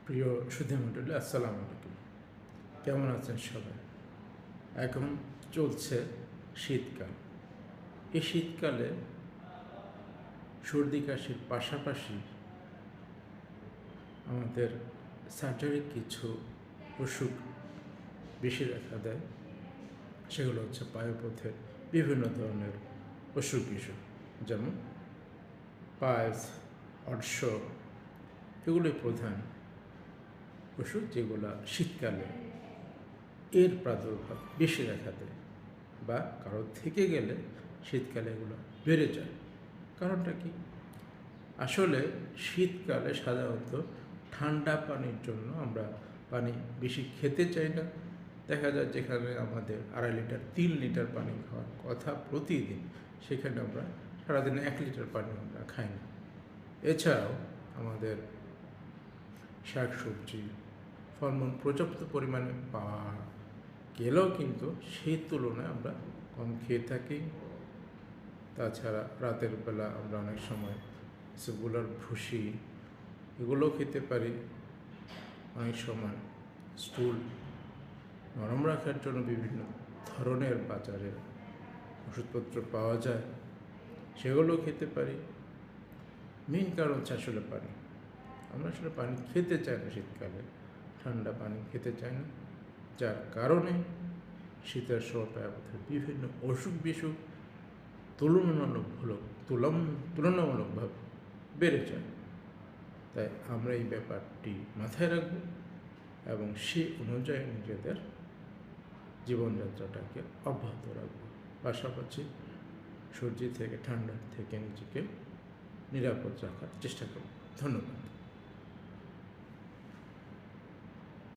প্রিয় সুধীমণ্ডলী, আসসালামু আলাইকুম। কেমন আছেন সবাই? এখন চলছে শীতকাল। এই শীতকালে সর্দি কাশির পাশাপাশি আমাদের সার্জারির কিছু অসুখ বেশি দেখা দেয়। সেগুলো হচ্ছে পায়ুপথের বিভিন্ন ধরনের অসুখ বিসুখ, যেমন পায়েস, অর্শ, এগুলোই প্রধান অসুখ যেগুলো শীতকালে এর প্রাদুর্ভাব বেশি দেখা দেয় বা কারো থেকে গেলে শীতকালে এগুলো বেড়ে যায়। কারণটা কি? আসলে শীতকালে সাধারণত ঠান্ডা পানির জন্য আমরা পানি বেশি খেতে চাই না। দেখা যায় যেখানে আমাদের 2.5 লিটার 3 লিটার পানি খাওয়ার কথা প্রতিদিন, সেখানে আমরা সারাদিনে 1 লিটার পানি আমরা খাই না। এছাড়াও আমাদের শাকসবজি, ফলমূল পর্যাপ্ত পরিমাণে পাওয়া গেলেও কিন্তু সেই তুলনায় আমরা কম খেয়ে থাকি। তাছাড়া রাতের বেলা আমরা অনেক সময় সেগুলোর ভুসি এগুলোও খেতে পারি। অনেক সময় স্টুল নরম রাখার জন্য বিভিন্ন ধরনের বাজারে ওষুধপত্র পাওয়া যায়, সেগুলোও খেতে পারি। মেন কারণ হচ্ছে আসলে পানি। আমরা আসলে পানি খেতে চাই না শীতকালে, ঠান্ডা পানি খেতে চাই না, যার কারণে শীতের সময় পায়ুপথের বিভিন্ন অসুখ বিসুখ তুলনামূলকভাবে বেড়ে যায়। তাই আমরা এই ব্যাপারটি মাথায় রাখব এবং সে অনুযায়ী নিজেদের জীবনযাত্রাটাকে অব্যাহত রাখব। পাশাপাশি সর্দি থেকে ঠান্ডা থেকে নিজেকে নিরাপদ রাখার চেষ্টা করব। ধন্যবাদ।